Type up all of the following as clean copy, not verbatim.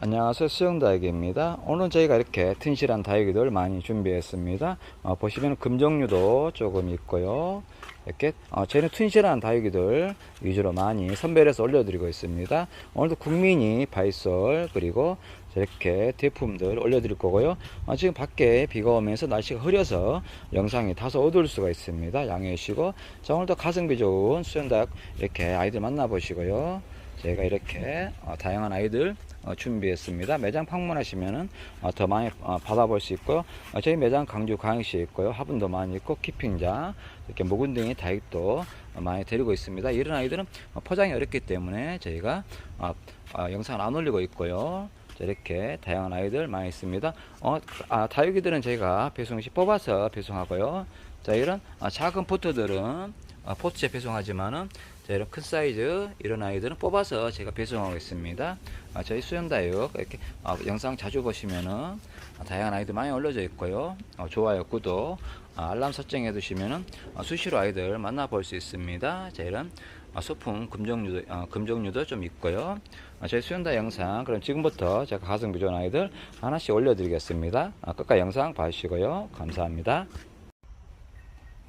안녕하세요, 수영다육입니다. 오늘 저희가 이렇게 튼실한 다육이들 많이 준비했습니다. 보시면 금종류도 조금 있고요. 이렇게 저희는 튼실한 다육이들 위주로 많이 선별해서 올려드리고 있습니다. 오늘도 국민이 바이솔 그리고 저렇게 대품들 올려드릴 거고요. 지금 밖에 비가 오면서 날씨가 흐려서 영상이 다소 어두울 수가 있습니다. 양해해 주시고, 자, 오늘도 가성비 좋은 수영다육 이렇게 아이들 만나보시고요. 저희가 이렇게 다양한 아이들 준비했습니다. 매장 방문하시면은 더 많이 받아볼 수 있고요. 저희 매장 강주 광역시에 있고요. 화분도 많이 있고 키핑장, 이렇게 묵은둥이 다육도 많이 데리고 있습니다. 이런 아이들은 포장이 어렵기 때문에 저희가 영상을 안 올리고 있고요. 이렇게 다양한 아이들 많이 있습니다. 다육이들은 저희가 배송 시 뽑아서 배송하고요. 자, 이런 작은 포트들은 포트에 배송하지만은 이런 큰 사이즈 이런 아이들은 뽑아서 제가 배송하고 있습니다. 저희 수영다육 이렇게 영상 자주 보시면은 다양한 아이들 많이 올려져 있고요. 좋아요, 구독, 알람 설정해 두시면은 수시로 아이들 만나볼 수 있습니다. 자, 이런 소품 금종류도 좀 있고요. 저희 수영다 영상 그럼 지금부터 제가 가성비 좋은 아이들 하나씩 올려드리겠습니다. 끝까지 영상 봐주시고요. 감사합니다.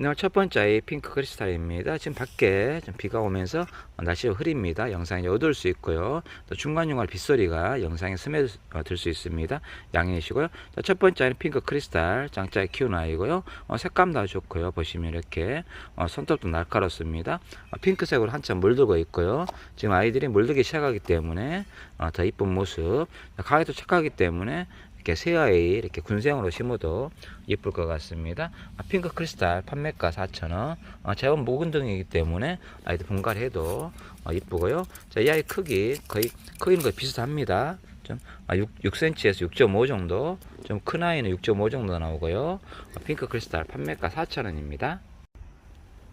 오늘 첫 번째 아이 핑크 크리스탈입니다. 지금 밖에 좀 비가 오면서 날씨가 흐립니다. 영상이 어두울 수 있고요. 또 중간중간 빗소리가 영상에 스며들 수 있습니다. 양해해 주시고요. 자, 첫 번째 아이는 핑크 크리스탈 장자에 키우는 아이고요. 색감도 아주 좋고요. 보시면 이렇게 손톱도 날카롭습니다. 핑크색으로 한참 물들고 있고요. 지금 아이들이 물들기 시작하기 때문에 더 이쁜 모습, 가격도 착하기 때문에 이렇게 새아이 이렇게 군생으로 심어도 예쁠 것 같습니다. 핑크 크리스탈 판매가 4,000원. 제법 묵은둥이기 때문에 아이들 분갈이해도 예쁘고요. 자, 이 아이 크기는 거의 비슷합니다. 좀 6cm에서 6.5 정도, 좀 큰 아이는 6.5 정도 나오고요. 핑크 크리스탈 판매가 4,000원입니다.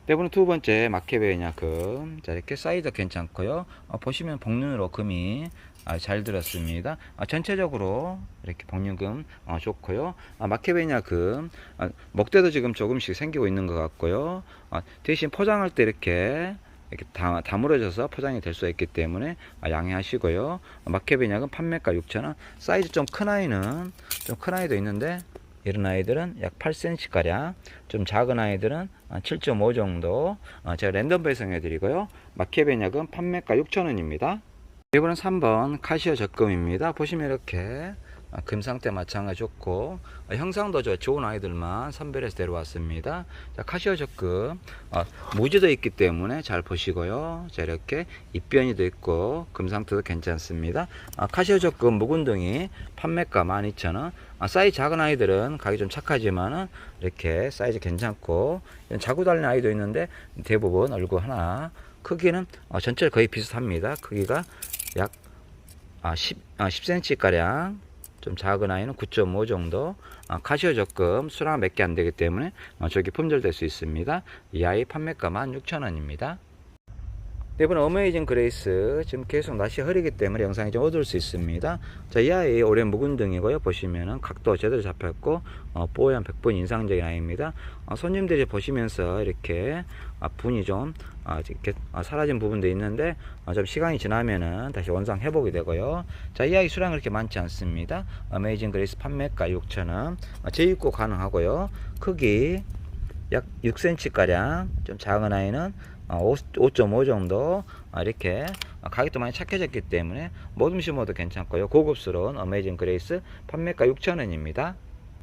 대부분 두 번째 마케베냐 금. 자, 이렇게 사이즈 괜찮고요. 보시면 복륜으로 금이 잘 들었습니다. 전체적으로 이렇게 복륜금 좋고요. 마케베냐 금 목대도 지금 조금씩 생기고 있는 것 같고요. 대신 포장할 때 이렇게 다물어져서 포장이 될 수 있기 때문에 양해하시고요. 마케베냐금 판매가 6,000원. 사이즈 좀 큰 아이도 있는데 이런 아이들은 약 8cm 가량, 좀 작은 아이들은 7.5 정도 제가 랜덤 배송해 드리고요. 마케베냐금 판매가 6,000원입니다. 이번엔 3번 카시오 적금입니다. 보시면 이렇게 금 상태 마찬가지 좋고 형상도 좋은 아이들만 선별해서 데려왔습니다. 자, 카시오 적금 무지도 있기 때문에 잘 보시고요. 자, 이렇게 입변이도 있고 금 상태도 괜찮습니다. 카시오 적금 묵은둥이 판매가 12,000원. 사이즈 작은 아이들은 가격이 좀 착하지만은 이렇게 사이즈 괜찮고 자구 달린 아이도 있는데 대부분 얼굴 하나, 크기는 전체를 거의 비슷합니다. 크기가 약 10cm 가량, 좀 작은 아이는 9.5 정도. 카시오 적금 수량이 몇 개 안 되기 때문에 저기 품절될 수 있습니다. 이 아이 판매가 16,000원입니다. 이번 어메이징 그레이스 지금 계속 날씨 흐리기 때문에 영상이 좀 어두울 수 있습니다. 자, 이 아이 올해 묵은둥이고요. 보시면은 각도 제대로 잡혔고 뽀얀 100분 인상적인 아이입니다. 손님들이 보시면서 이렇게 분이 좀 이렇게 사라진 부분도 있는데 좀 시간이 지나면은 다시 원상 회복이 되고요. 자, 이 아이 수량 그렇게 많지 않습니다. 어메이징 그레이스 판매가 6,000원. 재입고 가능하고요. 크기 약 6cm 가량, 좀 작은 아이는 5.5 정도. 이렇게 가격도 많이 착해졌기 때문에 모둠 심어도 괜찮고요. 고급스러운 어메이징 그레이스 판매가 6,000원입니다.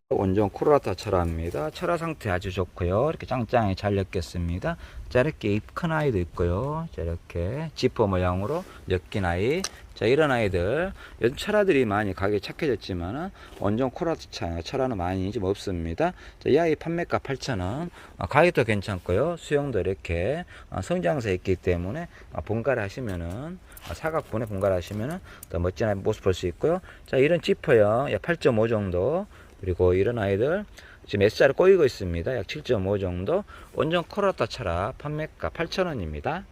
원종 코로라타 철화입니다. 철화 상태 아주 좋고요. 이렇게 짱짱이 잘 엮였습니다. 자, 이렇게 입 큰 아이도 있고요. 자, 이렇게 지퍼 모양으로 엮인 아이. 자, 이런 아이들 요즘 철화들이 많이 가격이 착해졌지만은 원종 코로라타 철화는 많이 좀 없습니다. 자, 이 아이 판매가 8,000원. 가격도 괜찮고요. 수영도 이렇게 성장세 있기 때문에 분갈이 하시면은 사각분에 분갈이 하시면은 더 멋진 모습 볼 수 있고요. 자, 이런 지퍼형 약 8.5 정도. 그리고 이런 아이들 지금 S자로 꼬이고 있습니다. 약 7.5 정도. 원종 코로라타 철화 판매가 8,000원입니다.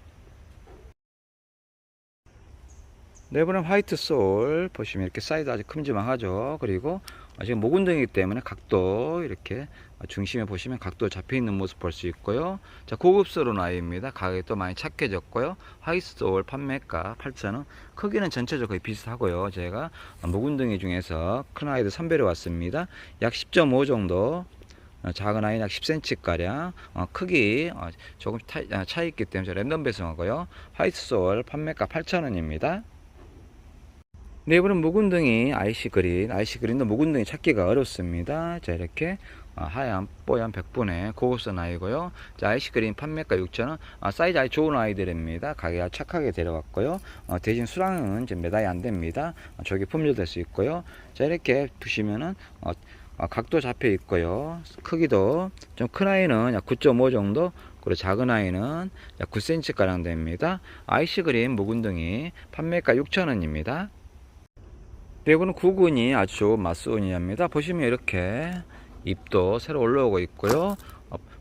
네 번은 화이트 소울 보시면 이렇게 사이즈 아주 큼지막하죠. 그리고 지금 목운등이기 때문에 각도 이렇게 중심에 보시면 각도 잡혀 있는 모습 볼 수 있고요. 자, 고급스러운 아이입니다. 가격이 또 많이 착해졌고요. 화이트 소울 판매가 8,000원. 크기는 전체적으로 거의 비슷하고요. 제가 목운등이 중에서 큰 아이들 선별해 왔습니다. 약 10.5 정도, 작은 아이는 약 10cm 가량, 크기 조금 차이 있기 때문에 제가 랜덤 배송하고요. 화이트 소울 판매가 8,000원입니다. 네 번은 묵은둥이 아이시그린도 묵은둥이 찾기가 어렵습니다. 자, 이렇게 하얀 뽀얀 백분의 고급선 아이고요. 자, 아이시그린 판매가 6,000원. 사이즈 아주 좋은 아이들입니다. 가격이 아주 착하게 데려왔고요. 대신 수량은 지금 매달이 안 됩니다. 저기 품절될 수 있고요. 자, 이렇게 보시면은 각도 잡혀 있고요. 크기도 좀 큰 아이는 약 9.5 정도, 그리고 작은 아이는 약 9cm 가량 됩니다. 아이시그린 묵은둥이 판매가 6,000원입니다. 네, 이거는 구근이 아주 좋은 마스오니아입니다. 보시면 이렇게 잎도 새로 올라오고 있고요.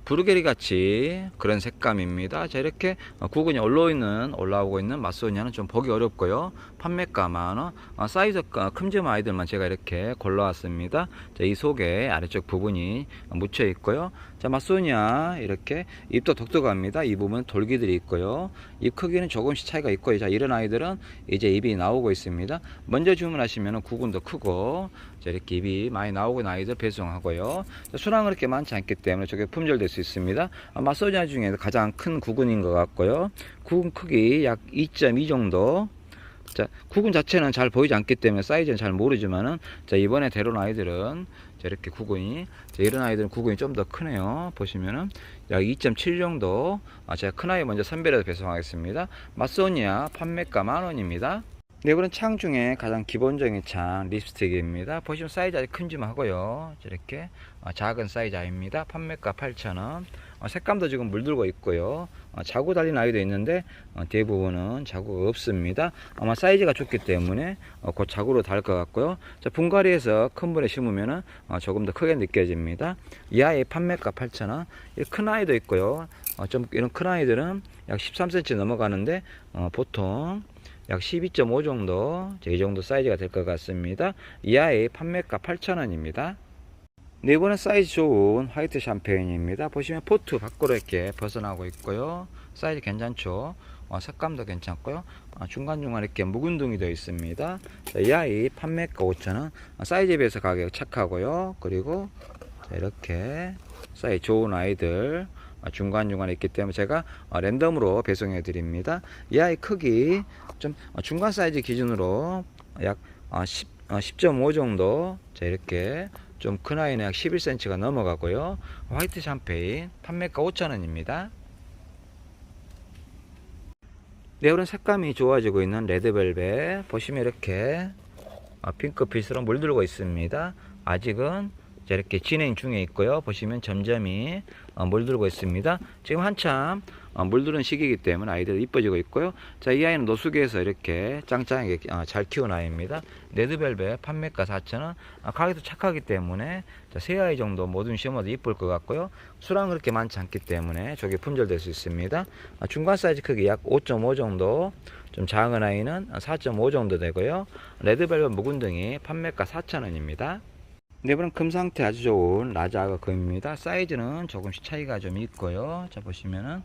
브루게리 같이 그런 색감입니다. 자, 이렇게 구근이 올라오고 있는 마스오니아는 좀 보기 어렵고요. 판매가 10,000원. 사이즈가 큼지막 아이들만 제가 이렇게 골라왔습니다. 자, 이 속에 아래쪽 부분이 묻혀 있고요. 자, 마스오니아 이렇게 잎도 독특합니다. 이 부분 돌기들이 있고요. 잎 크기는 조금씩 차이가 있고요. 자, 이런 아이들은 이제 잎이 나오고 있습니다. 먼저 주문하시면 구근도 크고, 자, 이렇게 잎이 많이 나오고 있는 아이들 배송하고요. 자, 수량은 그렇게 많지 않기 때문에 저게 품절될 수 있습니다. 마스오니아 중에서 가장 큰 구근인 것 같고요. 구근 크기 약 2.2 정도. 자, 구근 자체는 잘 보이지 않기 때문에 사이즈는 잘 모르지만은, 자, 이번에 데려온 아이들은 자, 이렇게 구근이, 자, 이런 아이들은 구근이 좀 더 크네요. 보시면은 약 2.7 정도. 제가 큰 아이 먼저 선별해서 배송하겠습니다. 마스오니아 판매가 10,000원입니다. 네, 이거는 창 중에 가장 기본적인 창 립스틱입니다. 보시면 사이즈 아주 큼지막하고요. 이렇게 작은 사이즈 아이입니다. 판매가 8,000원. 색감도 지금 물들고 있고요. 자구 달린 아이도 있는데 대부분은 자구가 없습니다. 아마 사이즈가 좋기 때문에 곧 자구로 달 것 같고요. 자, 분갈이에서 큰 분에 심으면 조금 더 크게 느껴집니다. 이 아이 판매가 8,000원. 큰 아이도 있고요. 좀 이런 큰 아이들은 약 13cm 넘어가는데 보통 약 12.5 정도, 이 정도 사이즈가 될 것 같습니다. 이 아이 판매가 8,000원입니다. 네, 이번엔 사이즈 좋은 화이트 샴페인입니다. 보시면 포트 밖으로 이렇게 벗어나고 있고요. 사이즈 괜찮죠? 색감도 괜찮고요. 중간중간 이렇게 묵은둥이 되어 있습니다. 자, 이 아이 판매가 5,000원. 사이즈에 비해서 가격 착하고요. 그리고 자, 이렇게 사이즈 좋은 아이들 중간중간에 있기 때문에 제가 랜덤으로 배송해 드립니다. 이 아이 크기 좀 중간 사이즈 기준으로 약 10.5 정도. 자, 이렇게 좀 큰 아이는 약 11cm가 넘어가고요. 화이트 샴페인 판매가 5,000원입니다. 네, 이런 색감이 좋아지고 있는 레드벨벳 보시면 이렇게 핑크빛으로 물들고 있습니다. 아직은 이렇게 진행 중에 있고요. 보시면 점점이 물들고 있습니다. 지금 한참 물드는 시기이기 때문에 아이들이 이뻐지고 있고요. 자, 이 아이는 노숙에서 이렇게 짱짱하게 잘 키운 아이입니다. 레드벨벳 판매가 4,000원. 가격도 착하기 때문에 세 아이 정도 모든 심어도 이쁠 것 같고요. 수량은 그렇게 많지 않기 때문에 저게 품절될 수 있습니다. 중간 사이즈 크기 약 5.5 정도, 좀 작은 아이는 4.5 정도 되고요. 레드벨벳 묵은둥이 판매가 4,000원입니다. 네, 이번엔 금상태 아주 좋은 라자가 금입니다. 사이즈는 조금씩 차이가 좀 있고요. 자, 보시면은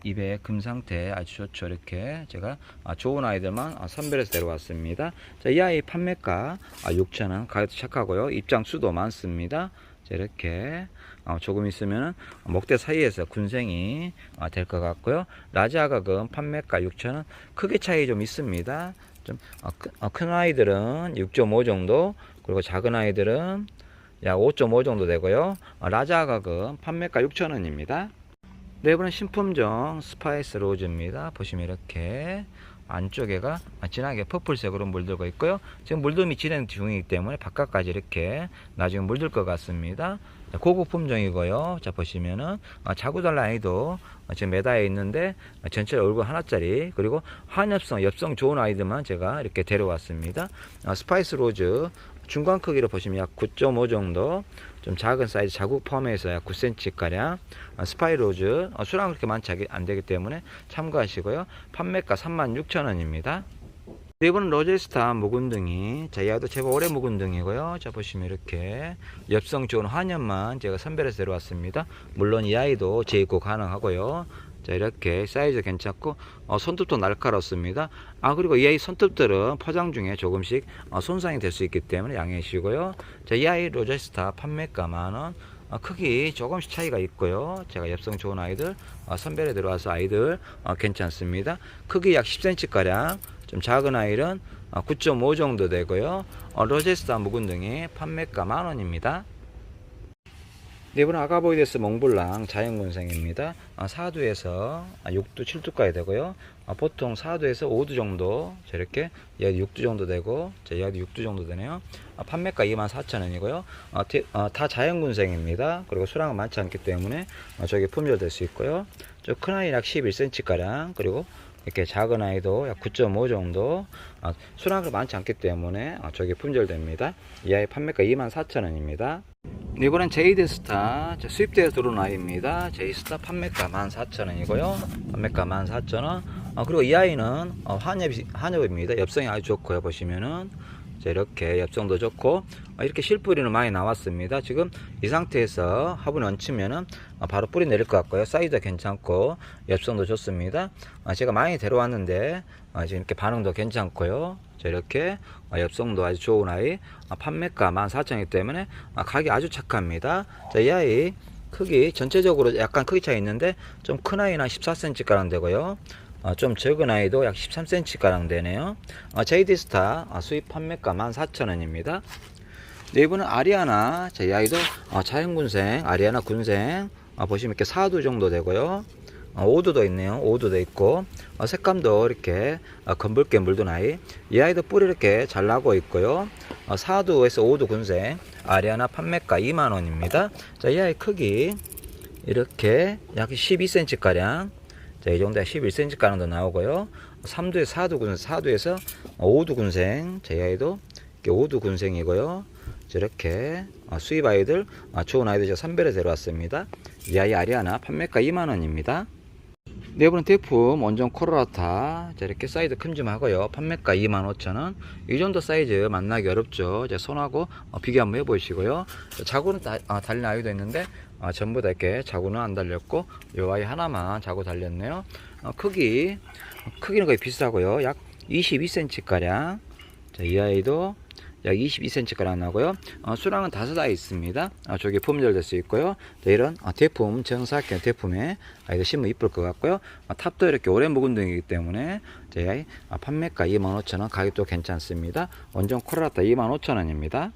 입에 금상태 아주 좋죠. 이렇게 제가 좋은 아이들만 선별해서 데려왔습니다. 자, 이 아이 판매가 6,000원. 가격도 착하고요. 입장수도 많습니다. 자, 이렇게 조금 있으면 목대 사이에서 군생이 될 것 같고요. 라자가금 판매가 6,000원. 크기 차이 좀 있습니다. 좀 큰 아이들은 6.5 정도, 그리고 작은 아이들은 약 5.5 정도 되고요. 라자 가격 판매가 6,000원입니다. 네, 이번엔 신품종 스파이스 로즈입니다. 보시면 이렇게 안쪽에가 진하게 퍼플색으로 물들고 있고요. 지금 물듬이 진행 중이기 때문에 바깥까지 이렇게 나중에 물들 것 같습니다. 고급 품종이고요. 자, 보시면은 자구달 아이도 지금 매달려 있는데 전체 얼굴 하나짜리, 그리고 한엽성 엽성 좋은 아이들만 제가 이렇게 데려왔습니다. 스파이스 로즈 중간 크기로 보시면 약 9.5 정도, 좀 작은 사이즈 자국 포함해서 약 9cm 가량. 스파이 로즈 수량 그렇게 많지 안 되기 때문에 참고하시고요. 판매가 36,000원입니다. 이번은 로제스타 묵은둥이. 자, 이 아이도 제법 오래 묵은둥이고요. 자, 보시면 이렇게 엽성 좋은 환엽만 제가 선별해서 데려왔습니다. 물론 이 아이도 재입고 가능하고요. 자, 이렇게 사이즈 괜찮고 손톱도 날카롭습니다. 그리고 이 아이 손톱들은 포장 중에 조금씩 손상이 될 수 있기 때문에 양해해 주시고요. 자, 이 아이 로제스타 판매가 만원. 크기 조금씩 차이가 있고요. 제가 엽성 좋은 아이들 선별해 들어와서 아이들 괜찮습니다. 크기 약 10cm 가량, 좀 작은 아이는 9.5 정도 되고요. 로제스타 묵은둥이 판매가 만원입니다. 네, 이번은 아가보이데스 몽블랑 자연군생입니다. 4두에서 6두, 7두까지 되고요. 보통 4두에서 5두 정도, 저렇게 여기 6두 정도 되고, 여기 6두 정도 되네요. 판매가 24,000원이고요. 다 자연군생입니다. 그리고 수량은 많지 않기 때문에 저기 품절될 수 있고요. 저 큰 아이 약 11cm 가량, 그리고 이렇게 작은 아이도 약 9.5 정도, 수량이 많지 않기 때문에 저기 품절됩니다. 이 아이 판매가 24,000원입니다. 이번엔 제이드스타 수입되어 들어온 아이입니다. 제이스타 판매가 14,000원이고요. 판매가 14,000원. 그리고 이 아이는 환엽입니다. 엽성이 아주 좋고요. 보시면은 이렇게 엽성도 좋고 이렇게 실뿌리는 많이 나왔습니다. 지금 이 상태에서 화분에 얹히면은 바로 뿌리 내릴 것 같고요. 사이즈도 괜찮고 엽성도 좋습니다. 제가 많이 데려왔는데 지금 이렇게 반응도 괜찮고요. 이렇게 엽성도 아주 좋은 아이, 판매가 14,000원이기 때문에 가격이 아주 착합니다. 자, 이 아이 크기 전체적으로 약간 크기 차이 있는데 좀 큰 아이는 14cm 가량 되고요. 좀 적은 아이도 약 13cm 가량 되네요. 제이드스타 수입 판매가 14,000원입니다. 네, 이번은 아리아나. 자, 이 아이도 자연군생, 아리아나 군생. 보시면 이렇게 4두 정도 되고요. 5두도 있네요. 5두도 있고 색감도 이렇게 검붉게 물든 아이. 이 아이도 뿌리 이렇게 잘 나고 있고요. 4두에서 5두 군생 아리아나 판매가 2만원입니다. 자, 이 아이 크기 이렇게 약 12cm 가량, 자, 이 정도 11cm 가량도 나오고요. 3두에서 4두 군생, 4두에서 5두 군생. 자, 이 아이도 이렇게 5두 군생이고요. 이렇게 수입 아이들 좋은 아이들 제가 선별해 데려왔습니다. 이 아이 아리아나 판매가 2만원입니다. 네, 이번은 대품 원정 코로라타. 자, 이렇게 사이즈 큼직하고요. 판매가 25,000원. 이 정도 사이즈 만나기 어렵죠. 이제 손하고 비교 한번 해보시고요. 자구는 달린 아이도 있는데 전부 다 이렇게 자구는 안 달렸고 이 아이 하나만 자구 달렸네요. 크기는 거의 비슷하고요. 약 22cm 가량. 자, 이 아이도 약 22cm 가량 나고요. 수량은 5아이 있습니다. 저기 품절될 수 있고요. 자, 이런 대품 정사각형 대품에 아이들 심으면 이쁠 것 같고요. 탑도 이렇게 오래 묵은둥이기 때문에 제 아이 판매가 25,000원, 가격도 괜찮습니다. 원정 코로라타 25,000원입니다.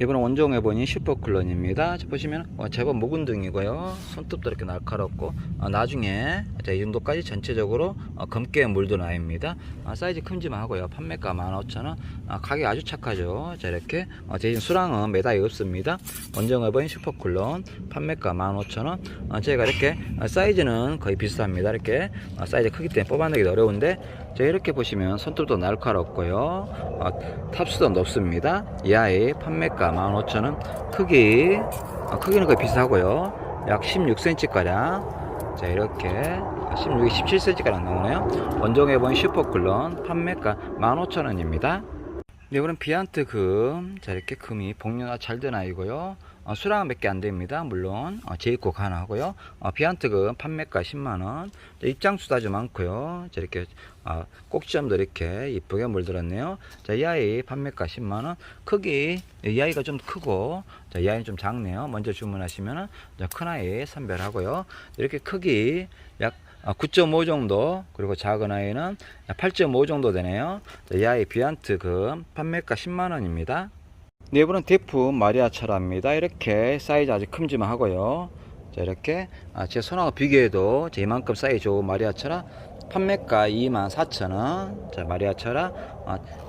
이번은 원종 해보니 슈퍼클론입니다. 보시면 제법 묵은둥이고요. 손톱도 이렇게 날카롭고 나중에 이 정도까지 전체적으로 검게 물든 아이입니다. 사이즈 큼직하고요. 판매가 15,000원. 가격이 아주 착하죠. 자, 이렇게 대신 수량은 매달이 없습니다. 원종 해보니 슈퍼클론 판매가 15,000원. 제가 이렇게 사이즈는 거의 비슷합니다. 이렇게 사이즈 크기 때문에 뽑아내기도 어려운데, 자, 이렇게 보시면 손톱도 날카롭고요. 탑수도 높습니다. 이 아이 판매가 15,000원. 크기는 거의 비슷하고요. 약 16cm 가량. 자, 이렇게 16, 17cm 가량 나오네요. 원종해본 슈퍼클론 판매가 15,000원입니다. 네, 이번엔 비안트 금. 자, 이렇게 금이 복류가 잘 된 아이고요. 수량은 몇 개 안 됩니다. 물론 재입고 가능하고요. 비안트 금 판매가 10만원. 입장수도 아주 많고요. 자, 이렇게 꼭지점도 이렇게 이쁘게 물들었네요. 자, 이 아이 판매가 10만원. 크기 이 아이가 좀 크고, 자, 이 아이는 좀 작네요. 먼저 주문하시면은 큰 아이 선별하고요. 이렇게 크기 약 9.5 정도, 그리고 작은 아이는 8.5 정도 되네요. 자, 이 아이 비안트 금 판매가 10만원입니다. 네, 이번은 대품 마리아 철화입니다. 이렇게 사이즈 아주 큼직하고요. 자, 이렇게 제 손하고 비교해도 이만큼 사이즈 좋은 마리아 철화 판매가 24,000원. 자, 마리아 철화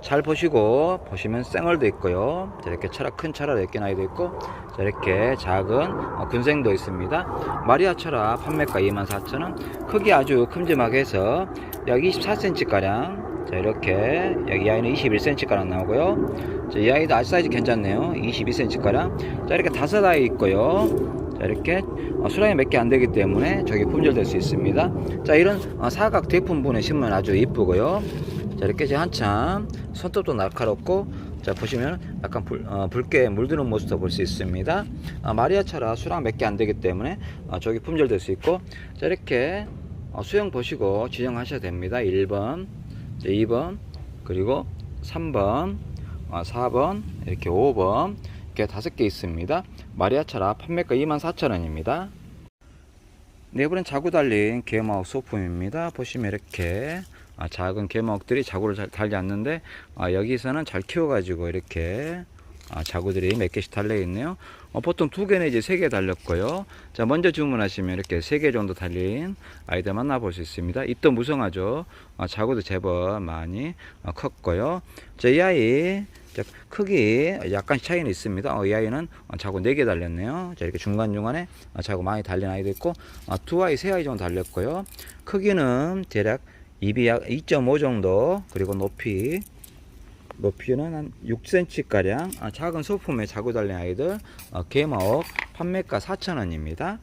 잘 보시면 쌩얼도 있고요. 자, 이렇게 철화, 큰 철화도 있긴 아이도 있고, 자, 이렇게 작은 군생도 있습니다. 마리아 철화 판매가 24,000원. 크기 아주 큼직하게 해서 약 24cm 가량. 자, 이렇게 여기 아이는 21cm 가량 나오고요. 자, 이 아이도 아주 사이즈 괜찮네요. 22cm 가량. 자, 이렇게 5아이 있고요. 자, 이렇게 수량이 몇 개 안 되기 때문에 저기 품절될 수 있습니다. 자, 이런 사각 대품분의 신문 아주 이쁘고요. 자, 이렇게 이제 한참 손톱도 날카롭고, 자, 보시면 약간 붉게 물드는 모습도 볼 수 있습니다. 마리아차라 수량 몇 개 안 되기 때문에 저기 품절 될 수 있고, 자, 이렇게 수영 보시고 지정하셔야 됩니다. 1번, 2번, 그리고 3번, 4번, 이렇게 5번, 이렇게 5개 있습니다. 마리아차라 판매가 24,000원입니다. 네번엔 자구 달린 개마옥 소품입니다. 보시면 이렇게 작은 개마옥들이 자구를 잘 달지 않는데, 여기서는 잘 키워가지고 이렇게 자구들이 몇 개씩 달려 있네요. 보통 2개 내지 3개 달렸고요. 자, 먼저 주문하시면 이렇게 3개 정도 달린 아이들 만나볼 수 있습니다. 잎도 무성하죠. 자구도 제법 많이 컸고요. 자, 이 아이 크기 약간 차이는 있습니다. 이 아이는 자구 4개 달렸네요. 자, 이렇게 중간중간에 자구 많이 달린 아이도 있고, 2아이, 3아이 정도 달렸고요. 크기는 대략 입이 약 2.5 정도, 그리고 높이는 한 6cm 가량, 작은 소품에 자구 달린 아이들, 개마옥 판매가 4,000원입니다.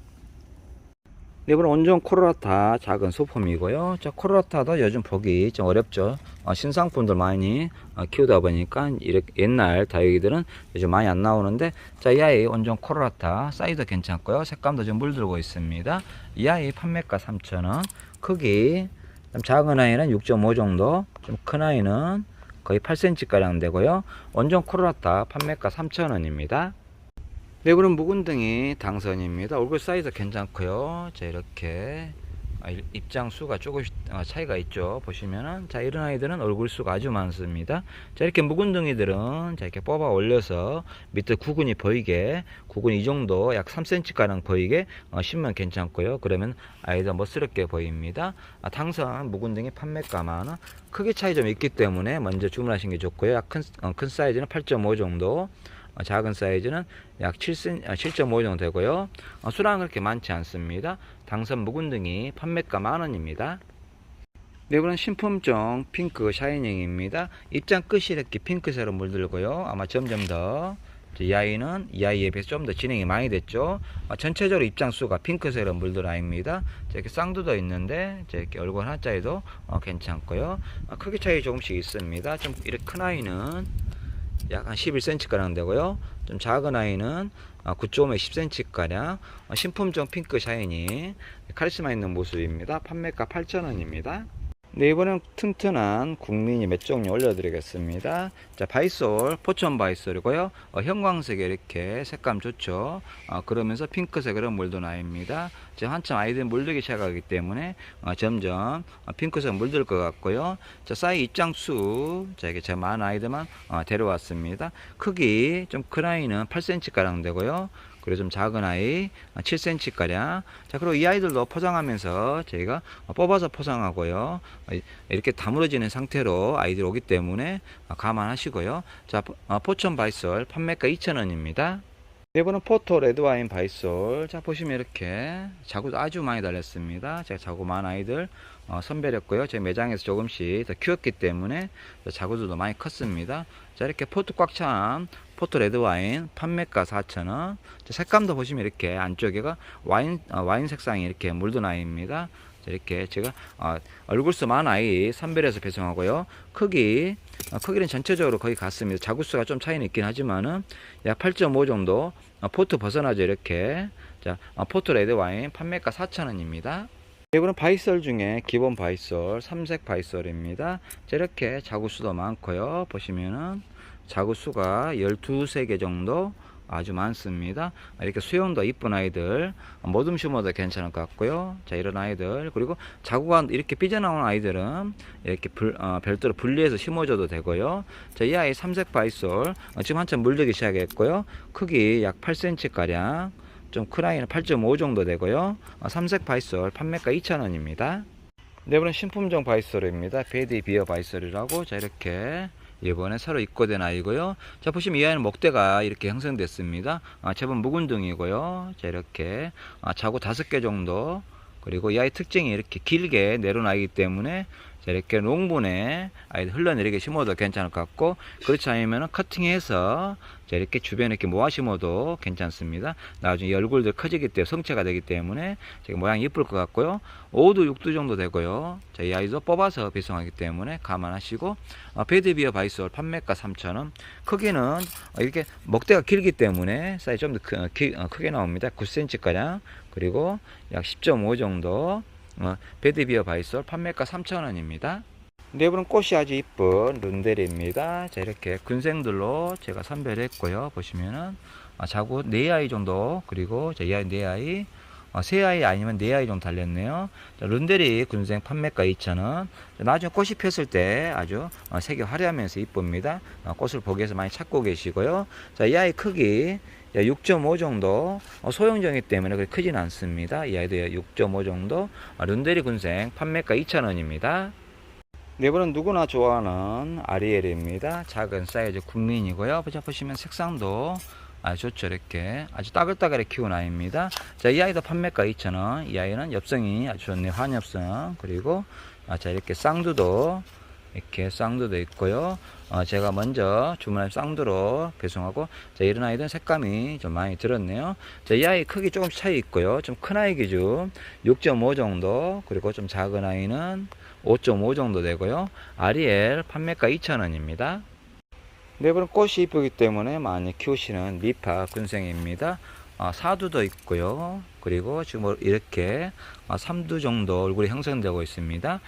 이번에 온종 코로라타 작은 소품이고요. 자, 코로라타도 요즘 보기 좀 어렵죠. 신상품들 많이 키우다 보니까 이렇게 옛날 다육이들은 요즘 많이 안 나오는데, 자, 이 아이 온종 코로라타 사이즈도 괜찮고요. 색감도 좀 물들고 있습니다. 이 아이 판매가 3,000원. 크기 좀 작은 아이는 6.5 정도, 좀 큰 아이는 거의 8cm 가량 되고요. 온종 코로라타 판매가 3,000원입니다. 내부는 묵은등이 당선입니다. 얼굴 사이즈 괜찮고요. 자, 이렇게 입장 수가 조금씩 차이가 있죠. 보시면은, 자, 이런 아이들은 얼굴 수가 아주 많습니다. 자, 이렇게 묵은등이들은 자, 이렇게 뽑아 올려서 밑에 구근이 보이게, 구근 이 정도 약 3cm 가량 보이게 심으면 괜찮고요. 그러면 아이들 멋스럽게 보입니다. 당선 묵은등이 판매가 10,000원. 크기 차이 좀 있기 때문에 먼저 주문하시는 게 좋고요. 큰 사이즈는 8.5 정도, 작은 사이즈는 약 7.5 정도 되고요. 수량은 그렇게 많지 않습니다. 당선 묵은등이 판매가 10,000원입니다. 네번은 신품종 핑크 샤이닝입니다. 입장 끝이 이렇게 핑크색으로 물들고요. 아마 점점 더 이 아이는 이 아이에 비해서 좀 더 진행이 많이 됐죠. 전체적으로 입장 수가 핑크색으로 물들 아이입니다. 이렇게 쌍두도 있는데, 이렇게 얼굴 하나짜리도 괜찮고요. 크기 차이 조금씩 있습니다. 좀 이렇게 큰 아이는 약 한 11cm 가량 되고요. 좀 작은 아이는 9.5에 10cm 가량, 신품종 핑크 샤이니 카리스마 있는 모습입니다. 판매가 8,000원입니다. 네, 이번엔 튼튼한 국민이 몇 종류 올려드리겠습니다. 자, 바이솔, 포천 바이솔이고요. 형광색에 이렇게 색감 좋죠. 그러면서 핑크색으로 물든 아이입니다. 지금 한참 아이들 물들기 시작하기 때문에 점점 핑크색 물들 것 같고요. 자, 사이 입장수, 자, 이게 제가 많은 아이들만 데려왔습니다. 크기 좀 큰 아이는 8cm 가량 되고요. 그리고 좀 작은 아이 7cm 가량. 자, 그리고 이 아이들도 포장하면서 저희가 뽑아서 포장하고요. 이렇게 다물어지는 상태로 아이들 오기 때문에 감안하시고요. 자, 포천 바이솔 판매가 2,000원입니다. 이번은 포토 레드와인 바이솔. 자, 보시면 이렇게 자구도 아주 많이 달렸습니다. 제가 자구 많은 아이들 선별했고요. 제 매장에서 조금씩 더 키웠기 때문에 자구들도 많이 컸습니다. 자, 이렇게 포트 꽉 찬 포토 레드와인 판매가 4,000원. 색감도 보시면 이렇게 안쪽에가 와인 색상이 이렇게 물든 아이입니다. 자, 이렇게 제가 얼굴수 많은 아이 선별해서 배송하고요. 크기는 전체적으로 거의 같습니다. 자구수가 좀 차이는 있긴 하지만은 약 8.5 정도. 포트 벗어나죠, 이렇게. 자, 포토 레드와인 판매가 4,000원입니다. 이거는 바이솔 중에 기본 바이솔, 삼색 바이솔입니다. 자, 이렇게 자구수도 많고요. 보시면은 자구수가 12개 정도 아주 많습니다. 이렇게 수영도 이쁜 아이들, 모듬 심어도 괜찮을 것 같고요. 자, 이런 아이들, 그리고 자구가 이렇게 삐져나오는 아이들은 이렇게 별도로 분리해서 심어줘도 되고요. 자, 이 아이 삼색 바이솔 지금 한참 물들기 시작했고요. 크기 약 8cm 가량, 좀 큰 아이는 8.5 정도 되고요. 삼색 바이솔 판매가 2,000원입니다. 네 번은 신품종 바이솔입니다. 베디 비어 바이솔이라고. 자, 이렇게 이번에 새로 입고된 아이고요. 자, 보시면 이 아이는 목대가 이렇게 형성됐습니다. 제법 묵은등이고요. 자, 이렇게 자구 5개 정도. 그리고 이 아이 특징이 이렇게 길게 내려온 아이기 때문에 자, 이렇게 농분에 아이들 흘러내리게 심어도 괜찮을 것 같고, 그렇지 않으면 커팅해서 자, 이렇게 주변에 이렇게 모아 심어도 괜찮습니다. 나중에 얼굴들 커지기 때문에 성체가 되기 때문에 제가 모양이 이쁠 것 같고요. 5두 6두 정도 되고요. 자, 이 아이도 뽑아서 배송하기 때문에 감안하시고, 베드비어 바이솔 판매가 3,000원. 크기는 이렇게 먹대가 길기 때문에 사이즈 좀 더 크게 나옵니다. 9cm 가량. 그리고 약 10.5 정도. 베드비어 바이솔 판매가 3,000원입니다. 내부는 꽃이 아주 이쁜 룬데리입니다. 자, 이렇게 군생들로 제가 선별했고요. 보시면은 자구 4아이 정도, 그리고 이 아이 4아이, 3아이 아니면 4아이 정도 달렸네요. 자, 룬데리 군생 판매가 2,000원. 나중에 꽃이 폈을 때 아주 색이 화려하면서 이쁩니다. 꽃을 보기 위해서 많이 찾고 계시고요. 자, 이 아이 크기 6.5 정도, 소형종이기 때문에 그렇게 크진 않습니다. 이 아이도 6.5 정도, 룬데리 군생 판매가 2,000원입니다. 내부는 누구나 좋아하는 아리엘입니다. 작은 사이즈 국민이고요. 보시면 색상도 아주 좋죠. 이렇게 아주 따글따글하게 키운 아이입니다. 자, 이 아이도 판매가 2,000원. 이 아이는 엽성이 아주 좋네요. 환엽성. 그리고 자, 이렇게 쌍두도 있고요. 제가 먼저 주문한 쌍두로 배송하고, 자, 이런 아이들은 색감이 좀 많이 들었네요. 자, 이 아이 크기 조금씩 차이 있고요. 좀 큰 아이 기준 6.5 정도, 그리고 좀 작은 아이는 5.5 정도 되고요. 아리엘 판매가 2,000원입니다. 내부는 꽃이 이쁘기 때문에 많이 키우시는 미파 군생입니다. 사두도 있고요. 그리고 지금 이렇게 3두 정도 얼굴이 형성되고 있습니다.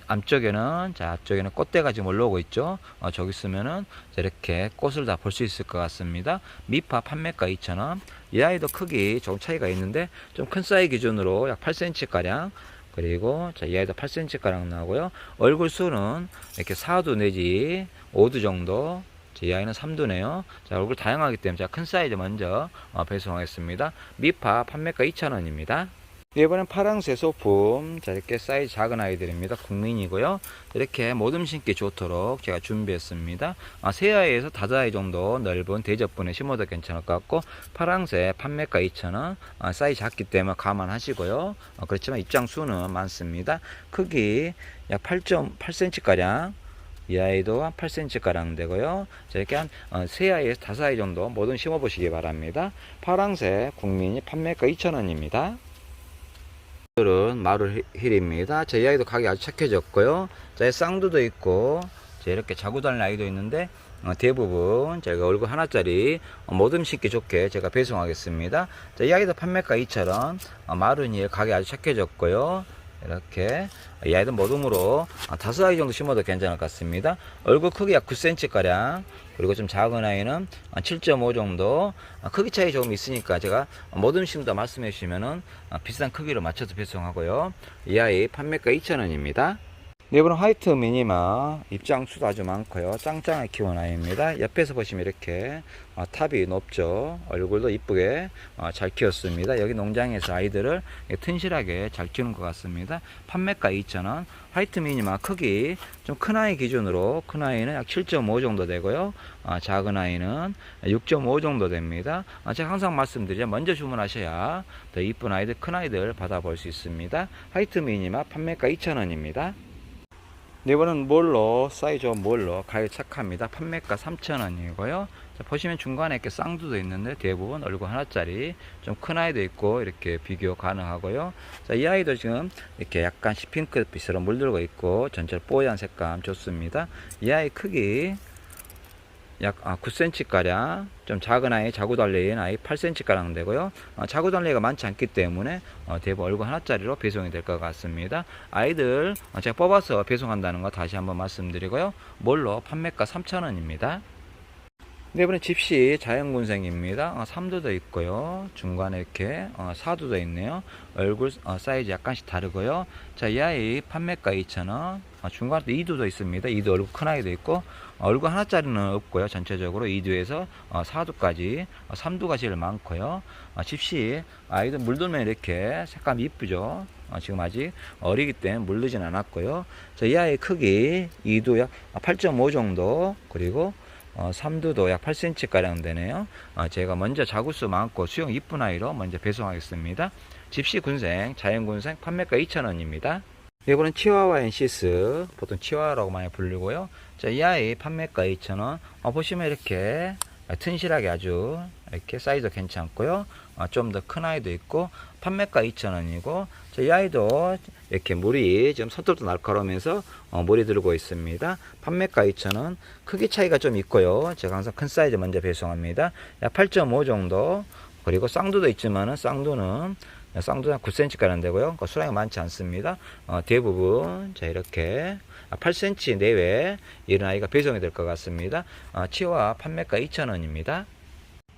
앞쪽에는, 자, 앞쪽에는 꽃대가 지금 올라오고 있죠. 저기 있으면은 이렇게 꽃을 다 볼 수 있을 것 같습니다. 미파 판매가 2,000원. 이 아이도 크기 조금 차이가 있는데 좀 큰 사이 기준으로 약 8cm 가량. 그리고 자, 이 아이도 8cm 가량 나오고요. 얼굴 수는 이렇게 4두 내지 5두 정도. 이 아이는 3두네요. 자, 얼굴 다양하기 때문에 제가 큰 사이즈 먼저 배송하겠습니다. 미파 판매가 2,000원입니다. 이번엔 파랑새 소품. 자, 이렇게 사이즈 작은 아이들입니다. 국민이고요. 이렇게 모듬 심기 좋도록 제가 준비했습니다. 3아이에서 5아이 정도 넓은 대접분에 심어도 괜찮을 것 같고, 파랑새 판매가 2,000원. 사이즈 작기 때문에 감안하시고요. 그렇지만 입장 수는 많습니다. 크기 약 8.8cm 가량. 이 아이도 한 8cm 가량 되고요. 자, 이렇게 한 3아이에서 5아이 정도 뭐든 심어 보시기 바랍니다. 파랑새 국민이 판매가 2,000원입니다. 오늘은 마루힐입니다. 자, 이 아이도 가격이 아주 착해졌고요. 자, 쌍두도 있고, 자, 이렇게 자고 다니는 아이도 있는데, 대부분 제가 얼굴 하나짜리 모듬 심기 좋게 제가 배송하겠습니다. 자, 이 아이도 판매가 2,000원. 마루힐 가격이 아주 착해졌고요. 이렇게 이 아이도 모둠으로 5아이 정도 심어도 괜찮을 것 같습니다. 얼굴 크기 약 9cm 가량, 그리고 좀 작은 아이는 7.5 정도. 크기 차이 조금 있으니까 제가 모둠 심다 말씀해 주시면은 비슷한 크기로 맞춰서 배송하고요. 이 아이 판매가 2,000원입니다. 내부는 화이트 미니마, 입장수도 아주 많고요. 짱짱하게 키운 아이입니다. 옆에서 보시면 이렇게 탑이 높죠. 얼굴도 이쁘게 잘 키웠습니다. 여기 농장에서 아이들을 튼실하게 잘 키우는 것 같습니다. 판매가 2,000원. 화이트 미니마 크기 좀 큰 아이 기준으로 큰 아이는 약 7.5 정도 되고요. 작은 아이는 6.5 정도 됩니다. 제가 항상 말씀드리죠. 먼저 주문하셔야 더 이쁜 아이들, 큰 아이들 받아볼 수 있습니다. 화이트 미니마 판매가 2,000원입니다. 이번은 몰로, 사이즈 몰로 가격 착합니다. 판매가 3,000원이고요. 자, 보시면 중간에 이렇게 쌍두도 있는데 대부분 얼굴 하나짜리, 좀 큰 아이도 있고 이렇게 비교 가능하고요. 자, 이 아이도 지금 이렇게 약간 핑크빛으로 물들고 있고 전체로 뽀얀 색감 좋습니다. 이 아이 크기 약 9cm 가량, 좀 작은 아이, 자구 달린 아이 8cm 가량 되고요. 자구 달리가 많지 않기 때문에 대부분 얼굴 하나짜리로 배송이 될 것 같습니다. 아이들 제가 뽑아서 배송한다는 거 다시 한번 말씀드리고요. 몰로 판매가 3,000원입니다. 네, 이번에 집시 자연군생입니다. 3두도 있고요. 중간에 이렇게 4두도 있네요. 얼굴 사이즈 약간씩 다르고요. 자, 이 아이 판매가 2,000원. 중간에 2두도 있습니다. 2두 얼굴 큰 아이도 있고, 얼굴 하나짜리는 없고요. 전체적으로 2두에서 4두까지 3두가 제일 많고요. 집시 아이들 물들면 이렇게 색감이 이쁘죠. 지금 아직 어리기 때문에 물르진 않았고요. 자, 이 아이 크기 2두 약 8.5 정도, 그리고 3두도 약 8cm 가량 되네요. 제가 먼저 자구수 많고 수영 이쁜 아이로 먼저 배송하겠습니다. 집시 군생, 자연 군생 판매가 2,000원입니다. 이번엔 치와와 엔시스, 보통 치와와라고 많이 불리고요. 자, 이 아이 판매가 2,000원. 보시면 이렇게 튼실하게 아주 이렇게 사이즈 괜찮고요. 좀 더 큰 아이도 있고 판매가 2,000원이고, 이 아이도 이렇게 물이 지금 손톱도 날카로우면서 물이 들고 있습니다. 판매가 2,000원. 크기 차이가 좀 있고요. 제가 항상 큰 사이즈 먼저 배송합니다. 약 8.5 정도. 그리고 쌍두도 있지만은 쌍두는 9cm 가량 되고요. 수량이 많지 않습니다. 대부분 자 이렇게 8cm 내외 이런 아이가 배송이 될 것 같습니다. 치와 판매가 2,000원입니다.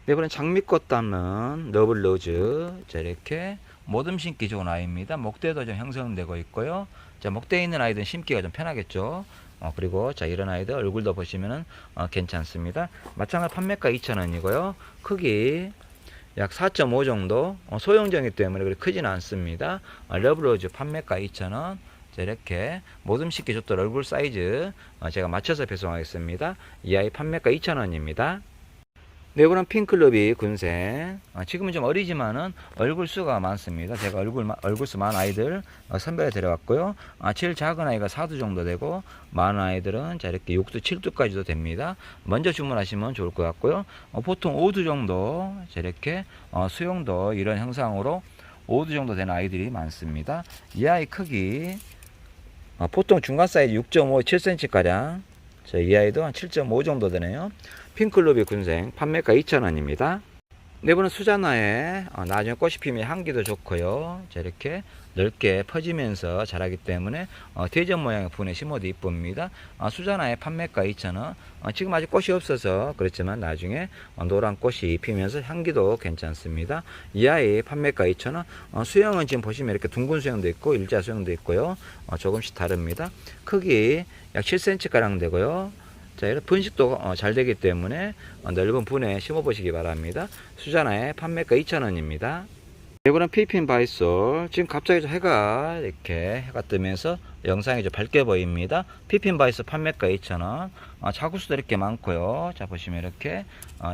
이번엔 장미꽃 담는 러블로즈, 자 이렇게 모듬 심기 좋은 아이입니다. 목대도 좀 형성되고 있고요. 자, 목대에 있는 아이들은 심기가 좀 편하겠죠. 그리고 자 이런 아이들 얼굴도 보시면은 괜찮습니다. 마찬가지로 판매가 2,000원이고요. 크기 약 4.5 정도, 소형종이기 때문에 그렇게 크지는 않습니다. 러블로즈 판매가 2,000원. 자, 이렇게 모듬 심기 좋던 얼굴 사이즈 제가 맞춰서 배송하겠습니다. 이 아이 판매가 2,000원입니다. 네, 이번엔 핑클럽이 군생. 지금은 좀 어리지만은 얼굴 수가 많습니다. 제가 얼굴 수 많은 아이들 선별해 드려왔고요. 제일 작은 아이가 4두 정도 되고, 많은 아이들은 자 이렇게 6두, 7두까지도 됩니다. 먼저 주문하시면 좋을 것 같고요. 보통 5두 정도, 자 이렇게 수용도 이런 형상으로 5두 정도 되는 아이들이 많습니다. 이 아이 크기 보통 중간 사이즈 6.5, 7cm 가량. 자, 이 아이도 한 7.5 정도 되네요. 핑클루비 군생 판매가 2,000원입니다. 네 번은 수자나에 나중에 꽃이 피면 향기도 좋고요. 자, 이렇게 넓게 퍼지면서 자라기 때문에 대전 모양의 분에 심어도 이쁩니다. 수자나의 판매가 2,000원. 지금 아직 꽃이 없어서 그렇지만 나중에 노란 꽃이 피면서 향기도 괜찮습니다. 이 아이 판매가 2,000원. 수영은 지금 보시면 이렇게 둥근 수영도 있고 일자 수영도 있고요. 조금씩 다릅니다. 크기 약 7cm 가량 되고요. 자, 이런 번식도 잘 되기 때문에 넓은 분에 심어 보시기 바랍니다. 수자나의 판매가 2,000원입니다. 이번엔 피핀 바이솔. 지금 갑자기 해가 뜨면서 영상이 좀 밝게 보입니다. 피핀 바이솔 판매가 2,000원. 자구수도 이렇게 많고요. 자, 보시면 이렇게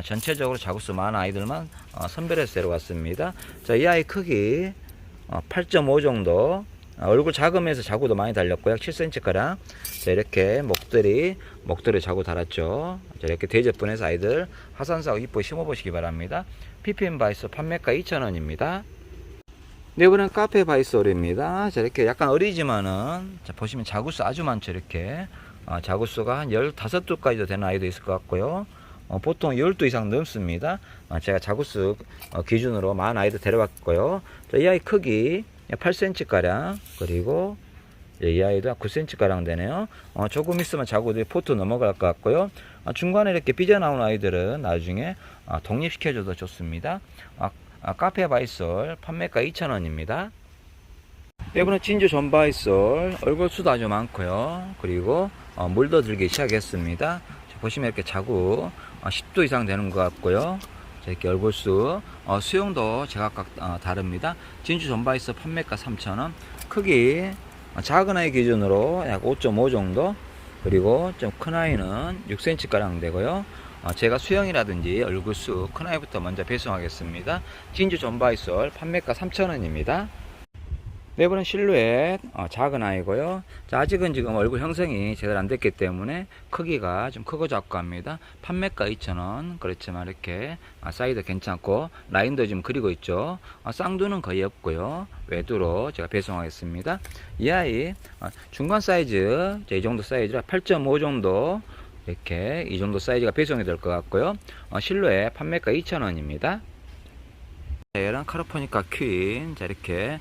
전체적으로 자구수 많은 아이들만 선별해서 데려왔습니다. 자, 이 아이 크기 8.5 정도. 얼굴 작으면서 자구도 많이 달렸고요. 7cm 가량. 자, 이렇게 목도리 자구 달았죠. 자, 이렇게 대접분해서 아이들 하산사하고 이쁘게 심어 보시기 바랍니다. PPM 바이솔 판매가 2,000원입니다. 네, 이번엔 카페 바이솔입니다. 자, 이렇게 약간 어리지만은 자, 보시면 자구수 아주 많죠. 이렇게 자구수가 한 15두까지도 되는 아이도 있을 것 같고요. 보통 10두 이상 넘습니다. 제가 자구수 기준으로 많은 아이들 데려왔고요. 자, 이 아이 크기 8cm 가량. 그리고 이 아이도 9cm 가량 되네요. 조금 있으면 자구들이 포트 넘어갈 것 같고요. 중간에 이렇게 삐져나온 아이들은 나중에 독립시켜줘도 좋습니다. 카페 바이솔 판매가 2,000원입니다. 이번엔 진주 전바이솔. 얼굴 수도 아주 많고요. 그리고 물도 들기 시작했습니다. 보시면 이렇게 자구 10도 이상 되는 것 같고요. 이렇게 얼굴수 수용도 제각각 다릅니다. 진주 전바이솔 판매가 3,000원. 크기 작은 아이 기준으로 약 5.5 정도, 그리고 좀 큰 아이는 6cm 가량 되고요. 제가 수영이라든지 얼굴수 큰 아이부터 먼저 배송하겠습니다. 진주 전바이솔 판매가 3,000원입니다. 네, 이번엔 실루엣 작은 아이고요. 자, 아직은 지금 얼굴 형성이 제대로 안 됐기 때문에 크기가 좀 크고 작고 합니다. 판매가 2,000원. 그렇지만 이렇게 사이즈 괜찮고 라인도 지금 그리고 있죠. 쌍두는 거의 없고요. 외두로 제가 배송하겠습니다. 이 아이 중간 사이즈, 이 정도 사이즈라 8.5 정도, 이렇게 이 정도 사이즈가 배송이 될 것 같고요. 실루엣 판매가 2,000원입니다. 얘랑 카르포니카 퀸. 자, 이렇게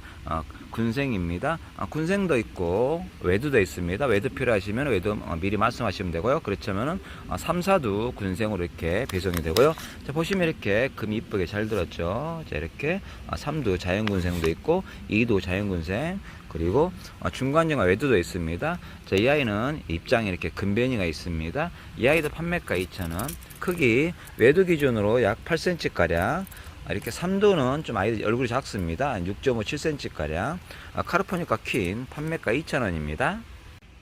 군생입니다. 군생도 있고 외두도 있습니다. 외두 필요하시면 외두 미리 말씀하시면 되고요. 그렇다면은 3, 4두 군생으로 이렇게 배송이 되고요. 자, 보시면 이렇게 금이 이쁘게 잘 들었죠. 자, 이렇게 3두 자연군생도 있고 2두 자연군생, 그리고 중간중간 외두도 있습니다. 자, 이 아이는 입장에 이렇게 금변이가 있습니다. 이 아이도 판매가 2,000원. 크기 외두 기준으로 약 8cm 가량. 이렇게 3두는 좀 아이들 얼굴이 작습니다. 6.5, 7cm 가량. 카르포니카 퀸 판매가 2,000원입니다.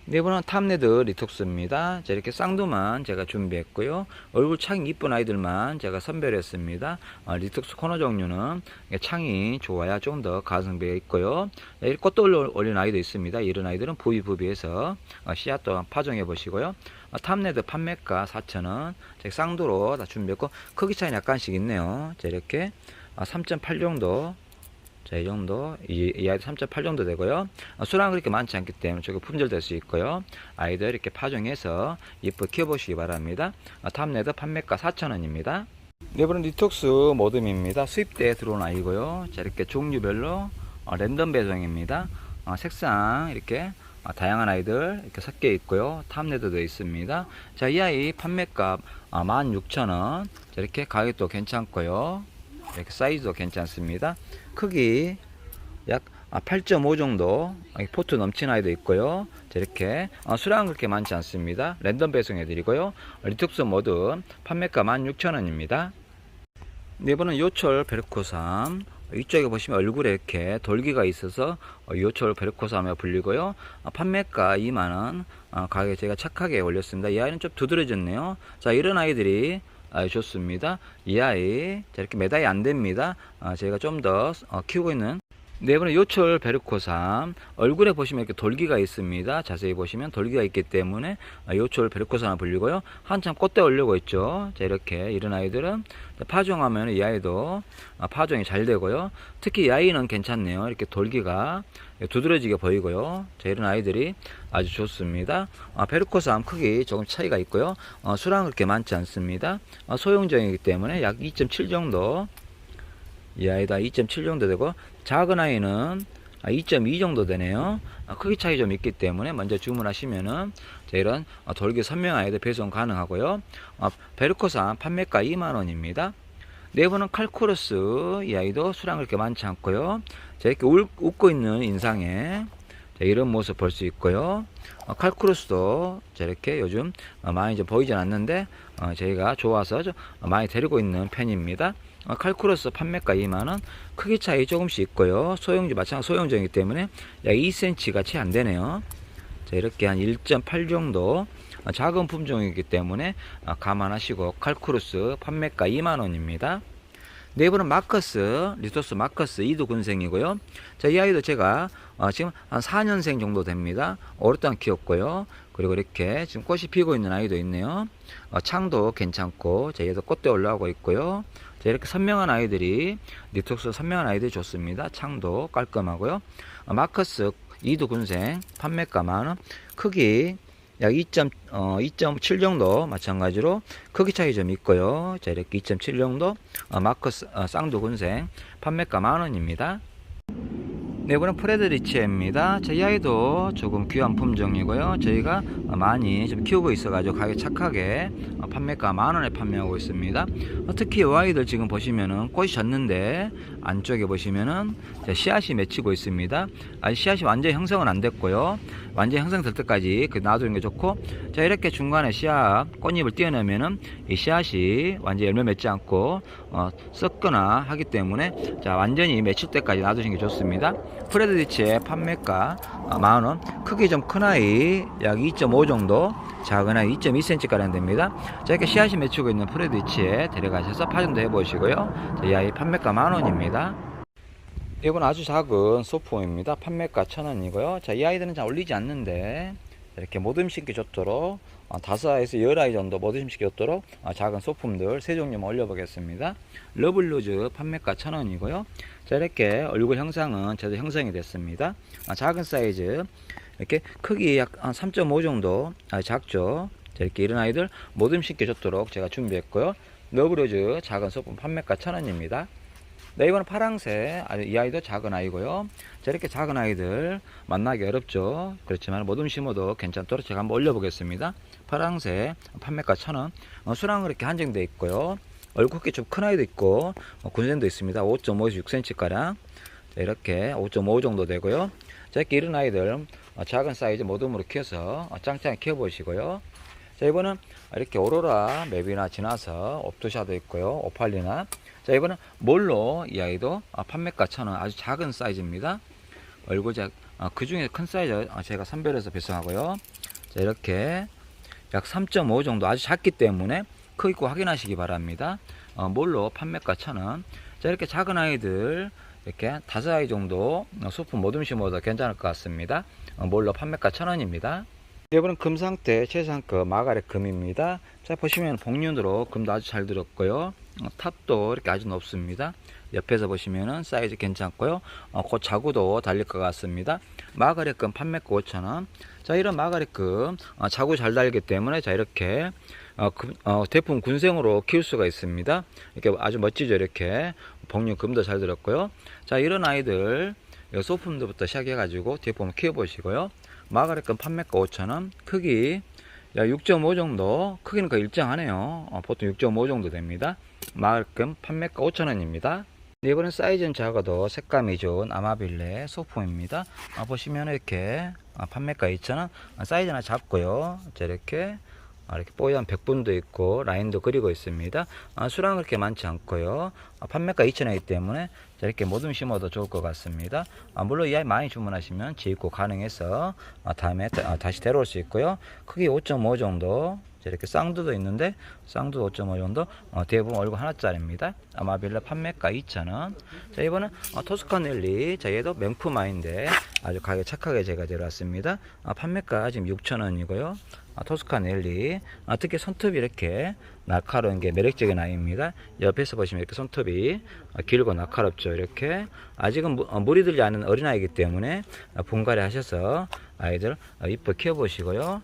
네 번은 탑레드 리톡스입니다. 자, 이렇게 쌍두만 제가 준비했고요. 얼굴 창이 이쁜 아이들만 제가 선별했습니다. 리톡스 코너 종류는 창이 좋아야 좀 더 가성비가 있고요. 자, 꽃도 올린 아이도 있습니다. 이런 아이들은 부비부비해서 씨앗도 파종해 보시고요. 탑레드 판매가 4,000원. 쌍두로 다 준비했고, 크기 차이는 약간씩 있네요. 자, 이렇게 3.8 정도. 자, 이 정도, 이 아이도 3.8 정도 되고요. 수량은 그렇게 많지 않기 때문에 저게 품절될 수 있고요. 아이들 이렇게 파종해서 예쁘게 키워보시기 바랍니다. 탑레드 판매가 4,000원입니다. 네 번은 리톡스 모듬입니다. 수입대에 들어온 아이고요. 자, 이렇게 종류별로 랜덤 배송입니다. 색상 이렇게 다양한 아이들 이렇게 섞여 있고요. 탑레드도 있습니다. 자, 이 아이 판매가 16,000원. 자, 이렇게 가격도 괜찮고요. 이렇게 사이즈도 괜찮습니다. 크기 약 8.5 정도 포트 넘친 아이도 있고요. 자, 이렇게 수량은 그렇게 많지 않습니다. 랜덤 배송해 드리고요. 리톡스 모드 판매가 16,000원입니다. 네 번은 요철 베르코삼. 이쪽에 보시면 얼굴에 이렇게 돌기가 있어서 요철 베르코삼에 불리고요. 판매가 2만원. 가격 제가 착하게 올렸습니다. 이 아이는 좀 두드러졌네요. 자, 이런 아이들이 좋습니다. 이 아이 이렇게 매달이 안 됩니다. 제가 좀 더 키우고 있는 네 번은 요철 베르코삼. 얼굴에 보시면 이렇게 돌기가 있습니다. 자세히 보시면 돌기가 있기 때문에 요철 베르코삼을 불리고요. 한참 꽃대 올리고 있죠. 자, 이렇게 이런 아이들은 파종하면 이 아이도 파종이 잘 되고요. 특히 이 아이는 괜찮네요. 이렇게 돌기가 두드러지게 보이고요. 자, 이런 아이들이 아주 좋습니다. 베르코삼 크기 조금 차이가 있고요. 수량은 그렇게 많지 않습니다. 소형종이기 때문에 약 2.7 정도, 이 아이도 2.7 정도 되고, 작은 아이는 2.2 정도 되네요. 크기 차이 좀 있기 때문에 먼저 주문하시면은 이런 돌기 선명 아이들 배송 가능하고요. 베르코삼 판매가 2만원입니다. 네 번은 칼코르스. 이 아이도 수량 그렇게 많지 않고요. 자, 이렇게 웃고 있는 인상에 자, 이런 모습 볼 수 있고요. 칼코르스도 자, 이렇게 요즘 많이 좀 보이진 않는데 저희가 좋아서 좀 많이 데리고 있는 편입니다. 칼코르스 판매가 2만원. 크기 차이 조금씩 있고요. 소형종, 마찬가지 소형종이기 때문에 약 2cm가 채 안 되네요. 자, 이렇게 한 1.8 정도 작은 품종이기 때문에 감안하시고 칼코르스 판매가 2만원입니다. 네 번은 마커스, 리토스 마커스 2두 군생이고요. 자, 이 아이도 제가 지금 한 4년생 정도 됩니다. 오랫동안 키웠고요. 그리고 이렇게 지금 꽃이 피고 있는 아이도 있네요. 창도 괜찮고, 자, 얘도 꽃대 올라오고 있고요. 자, 이렇게 선명한 아이들이, 리토스 선명한 아이들이 좋습니다. 창도 깔끔하고요. 마커스 2두 군생 판매가 만원. 크기 약 2.7 정도 마찬가지로 크기 차이 좀 있고요. 자, 이렇게 2.7 정도 마커스 쌍두 군생 판매가 만원입니다. 네 번은 프레드리치입니다. 이 아이도 조금 귀한 품종이고요. 저희가 많이 좀 키우고 있어가지고 가격 착하게 판매가 만원에 판매하고 있습니다. 특히 이 아이들 지금 보시면은 꽃이 졌는데 안쪽에 보시면은 씨앗이 맺히고 있습니다. 아직 씨앗이 완전히 형성은 안 됐고요. 완전히 형성될 때까지 놔두는 게 좋고, 자, 이렇게 중간에 씨앗 꽃잎을 띄어내면은 이 씨앗이 완전히 열매 맺지 않고 썩거나 하기 때문에 자, 완전히 맺힐 때까지 놔두시는 게 좋습니다. 프레드리치의 판매가 만원. 크기 좀 큰 아이 약 2.5 정도, 작은 아이 2.2cm 가량 됩니다. 자, 이렇게 씨앗이 맺히고 있는 프레드리치에 데려가셔서 파종도 해보시고요. 자, 이 아이 판매가 만원입니다. 이건 아주 작은 소품입니다. 판매가 1,000원이고요. 자, 이 아이들은 잘 올리지 않는데 이렇게 모듬 심기 좋도록 5에서 10아이 정도 모듬 심기 좋도록 작은 소품들 3종류만 올려보겠습니다. 러블루즈 판매가 1,000원이고요. 자, 이렇게 얼굴 형상은 제대로 형성이 됐습니다. 작은 사이즈, 이렇게 크기 약 3.5 정도 작죠. 자, 이렇게 이런 아이들 모듬 심기 좋도록 제가 준비했고요. 러블루즈 작은 소품 판매가 1,000원입니다. 네, 이거는 파랑새. 이 아이도 작은 아이고요. 자, 이렇게 작은 아이들 만나기 어렵죠. 그렇지만 모듬 심어도 괜찮도록 제가 한번 올려보겠습니다. 파랑새 판매가 1,000원. 수량은 이렇게 한정되어 있고요. 얼굴 크기 좀 큰 아이도 있고 군생도 있습니다. 5.5에서 6cm 가량. 자, 이렇게 5.5 정도 되고요. 자, 이렇게 이런 아이들 작은 사이즈 모듬으로 키워서 짱짱하게 키워보시고요. 자, 이번은 이렇게 오로라 맵이나 지나서 옵토샤도 있고요. 오팔리나. 자, 이번은 몰로. 이 아이도 판매가 1,000원. 아주 작은 사이즈입니다. 얼굴 그 중에 큰 사이즈 제가 선별해서 배송하고요. 자, 이렇게 약 3.5 정도 아주 작기 때문에 크기 꼭 확인하시기 바랍니다. 몰로 판매가 1,000원. 자, 이렇게 작은 아이들 이렇게 5아이 정도 소품 모듬 심어도 괜찮을 것 같습니다. 몰로 판매가 1,000원입니다. 이번은 금 상태 최상급 마가렛 금입니다. 자, 보시면 복륜으로 금도 아주 잘 들었고요. 탑도 이렇게 아주 높습니다. 옆에서 보시면은 사이즈 괜찮고요. 곧 자구도 달릴 것 같습니다. 마가렛 금 판매가 5,000원. 자, 이런 마가렛 금 자구 잘 달기 때문에 자, 이렇게 대품 군생으로 키울 수가 있습니다. 이렇게 아주 멋지죠. 이렇게 복륜 금도 잘 들었고요. 자, 이런 아이들 소품들부터 시작해 가지고 대품 키워 보시고요. 마가렛 금 판매가 5,000원. 크기 6.5 정도. 크기는 거의 일정하네요. 보통 6.5 정도 됩니다. 마가렛 금 판매가 5,000원입니다. 이번엔 사이즈는 작아도 색감이 좋은 아마빌레 소품입니다. 보시면 이렇게 판매가 2,000원. 사이즈는 작고요. 이렇게 뽀얀 백분도 있고 라인도 그리고 있습니다. 수량은 그렇게 많지 않고요. 판매가 2,000원이기 때문에 이렇게 모듬 심어도 좋을 것 같습니다. 물론 이 아이 많이 주문하시면 재입고 가능해서 다음에 다시 데려올 수 있고요. 크기 5.5 정도. 이렇게 쌍두도 있는데 쌍두 5.5 정도. 대부분 얼굴 하나짜리입니다. 아마빌레 판매가 2,000원. 자, 이번은 토스카넬리. 자, 얘도 명품 아이인데 아주 가격 착하게 제가 데려왔습니다. 판매가 지금 6,000원이고요. 토스카넬리. 특히 손톱이 이렇게 날카로운 게 매력적인 아이입니다. 옆에서 보시면 이렇게 손톱이 길고 날카롭죠. 이렇게 아직은 물이 들지 않은 어린아이이기 때문에 분갈이 하셔서 아이들 이쁘게 키워보시고요.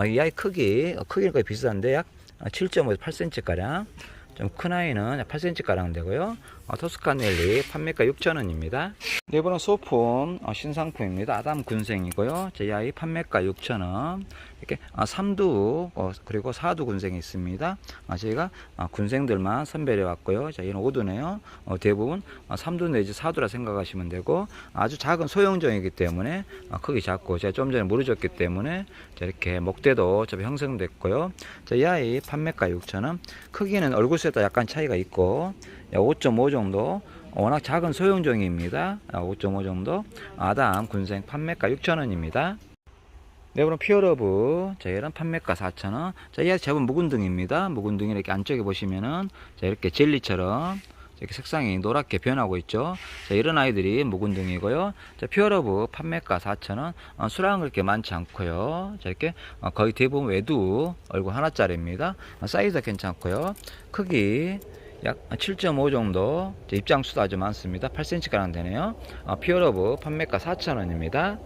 이 아이 크기는 거의 비슷한데 약 7.5에서 8cm 가량. 좀 큰 아이는 8cm 가량 되고요. 토스카넬리 판매가 6,000원입니다. 이번은 소품 신상품입니다. 아담 군생이고요. 이 아이 판매가 6,000원. 이렇게 3두 그리고 4두 군생이 있습니다. 저희가 군생들만 선별해 왔고요. 자, 얘는 5두네요. 대부분 3두 내지 4두라 생각하시면 되고 아주 작은 소형종이기 때문에 크기 작고 제가 좀 전에 물을 줬기 때문에 이렇게 목대도 좀 형성됐고요. 자, 이 아이 판매가 6,000원. 크기는 얼굴수에 따라 약간 차이가 있고 5.5 정도. 워낙 작은 소형종입니다. 5.5 정도. 아담 군생 판매가 6,000원입니다. 네, 그럼 피어러브. 자, 얘는 판매가 4,000원. 자, 이 아이 제법 묵은 등입니다. 묵은 등이 이렇게 안쪽에 보시면은 자, 이렇게 젤리처럼 이렇게 색상이 노랗게 변하고 있죠. 자, 이런 아이들이 묵은 등이고요. 자, 피어러브 판매가 4,000원. 수량은 그렇게 많지 않고요. 자, 이렇게 거의 대부분 외두 얼굴 하나짜리입니다. 사이즈가 괜찮고요. 크기 약 7.5 정도. 입장수도 아주 많습니다. 8cm 가량 되네요. 피어러브 판매가 4,000원입니다.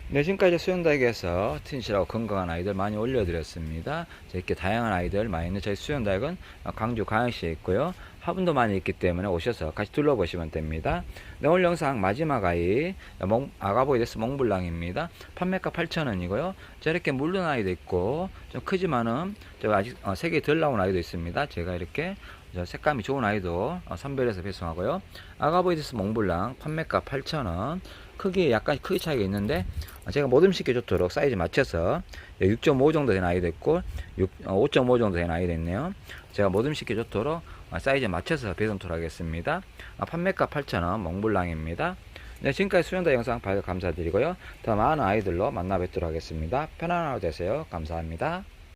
네, 지금까지 수영다육에서 튼실하고 건강한 아이들 많이 올려드렸습니다. 이렇게 다양한 아이들 많이 있는 저희 수영다육은 광주 광역시에 있고요. 화분도 많이 있기 때문에 오셔서 같이 둘러보시면 됩니다. 네, 오늘 영상 마지막 아이 아가보이데스 몽블랑입니다. 판매가 8,000원이고요. 이렇게 물른 아이도 있고 좀 크지만은 아직 색이 덜 나온 아이도 있습니다. 제가 이렇게 색감이 좋은 아이도 선별해서 배송하고요. 아가보이데스 몽블랑 판매가 8,000원. 크기 약간 크기 차이가 있는데 제가 모듬 시켜 좋도록 사이즈 맞춰서 6.5 정도 된 아이도 있고 5.5 정도 된 아이도 있네요. 제가 모듬 시켜 좋도록 사이즈 맞춰서 배송토록 하겠습니다. 판매가 8,000원 몽블랑입니다. 네, 지금까지 수영다 영상 봐주셔서 감사드리고요. 더 많은 아이들로 만나 뵙도록 하겠습니다. 편안한 하루 되세요. 감사합니다.